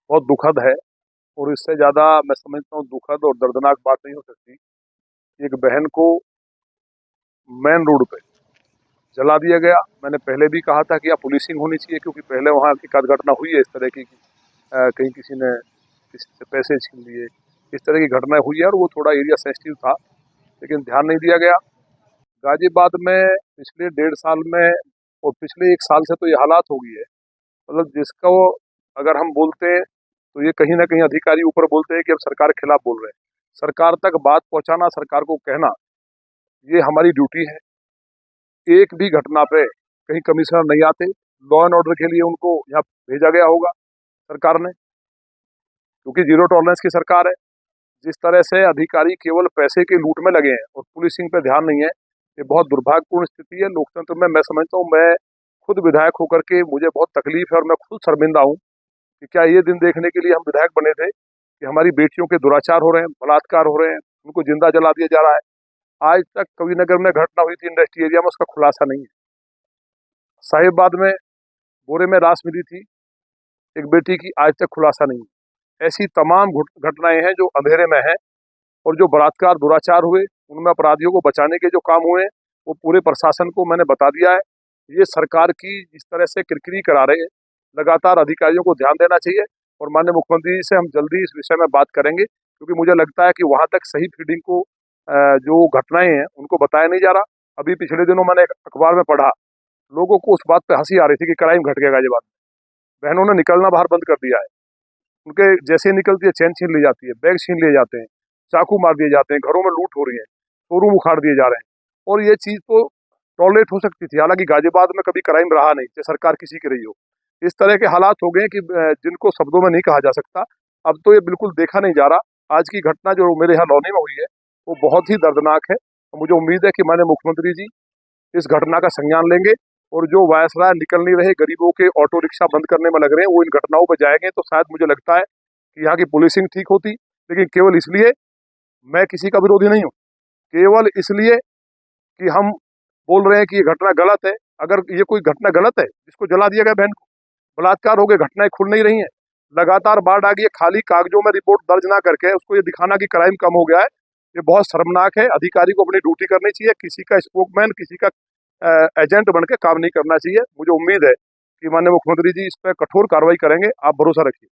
बहुत दुखद है। और इससे ज़्यादा मैं समझता हूँ दुखद और दर्दनाक बात नहीं हो सकती कि एक बहन को मेन रोड पे जला दिया गया। मैंने पहले भी कहा था कि यहाँ पुलिसिंग होनी चाहिए, क्योंकि पहले वहाँ एक आध घटना हुई है इस तरह की कहीं किसी ने किसी से पैसे छीन लिए, इस तरह की घटना हुई है और वो थोड़ा एरिया सेंसिटिव था, लेकिन ध्यान नहीं दिया गया। गाजियाबाद में पिछले 1.5 साल में और पिछले 1 साल से तो ये हालात हो गई है, मतलब जिसको अगर हम बोलते हैं तो ये कहीं ना कहीं अधिकारी ऊपर बोलते हैं कि अब सरकार के खिलाफ बोल रहे हैं। सरकार तक बात पहुंचाना, सरकार को कहना, ये हमारी ड्यूटी है। एक भी घटना पे कहीं कमिश्नर नहीं आते, लॉ एंड ऑर्डर के लिए उनको यहाँ भेजा गया होगा सरकार ने, क्योंकि जीरो टॉलरेंस की सरकार है। जिस तरह से अधिकारी केवल पैसे के लूट में लगे हैं और पुलिसिंग पे ध्यान नहीं है, ये बहुत दुर्भाग्यपूर्ण स्थिति है लोकतंत्र में। मैं समझता हूँ, मैं खुद विधायक होकर के मुझे बहुत तकलीफ है और मैं खुद शर्मिंदा हूँ कि क्या ये दिन देखने के लिए हम विधायक बने थे कि हमारी बेटियों के दुराचार हो रहे हैं, बलात्कार हो रहे हैं, उनको जिंदा जला दिया जा रहा है। आज तक कविनगर में घटना हुई थी इंडस्ट्री एरिया में, उसका खुलासा नहीं है। साहिबाबाद में बोरे में लाश मिली थी एक बेटी की, आज तक खुलासा नहीं है। ऐसी तमाम घटनाएं हैं जो अंधेरे में हैं, और जो बलात्कार दुराचार हुए उनमें अपराधियों को बचाने के जो काम हुए वो पूरे प्रशासन को मैंने बता दिया है। ये सरकार की जिस तरह से किरकिरी करा रहे हैं, लगातार अधिकारियों को ध्यान देना चाहिए। और माननीय मुख्यमंत्री जी से हम जल्दी इस विषय में बात करेंगे, क्योंकि मुझे लगता है कि वहां तक सही फीडिंग को जो घटनाएं हैं उनको बताया नहीं जा रहा। अभी पिछले दिनों मैंने एक अखबार में पढ़ा, लोगों को उस बात पे हंसी आ रही थी कि क्राइम घट गया गाजियाबाद में। बहनों ने निकलना बाहर बंद कर दिया है, उनके जैसे ही निकलती है चैन छीन ली जाती है, बैग छीन लिए जाते हैं, चाकू मार दिए जाते हैं, घरों में लूट हो रही है, शोरूम उखाड़ दिए जा रहे हैं। और ये चीज तो टॉलरेट हो सकती थी, हालांकि गाजियाबाद में कभी क्राइम रहा नहीं, चाहे सरकार किसी की रही हो। इस तरह के हालात हो गए कि जिनको शब्दों में नहीं कहा जा सकता। अब तो ये बिल्कुल देखा नहीं जा रहा। आज की घटना जो मेरे यहाँ लौनी में हुई है वो बहुत ही दर्दनाक है, और मुझे उम्मीद है कि माननीय मुख्यमंत्री जी इस घटना का संज्ञान लेंगे, और जो वायसराय निकल नहीं रहे, गरीबों के ऑटो रिक्शा बंद करने में लग रहे हैं, वो इन घटनाओं पर जाएंगे तो शायद मुझे लगता है कि यहाँ की पुलिसिंग ठीक होती। लेकिन केवल इसलिए, मैं किसी का विरोधी नहीं हूँ, केवल इसलिए कि हम बोल रहे हैं कि ये घटना गलत है। अगर ये कोई घटना गलत है, जिसको जला दिया गया बहन को, बलात्कार हो गए, घटनाएं खुल नहीं रही हैं, लगातार बाढ़ आ गई है, खाली कागजों में रिपोर्ट दर्ज ना करके उसको ये दिखाना कि क्राइम कम हो गया है, ये बहुत शर्मनाक है। अधिकारी को अपनी ड्यूटी करनी चाहिए, किसी का स्पोकमैन, किसी का एजेंट बन के काम नहीं करना चाहिए। मुझे उम्मीद है कि माननीय मुख्यमंत्री जी इस पर कठोर कार्रवाई करेंगे, आप भरोसा रखिए।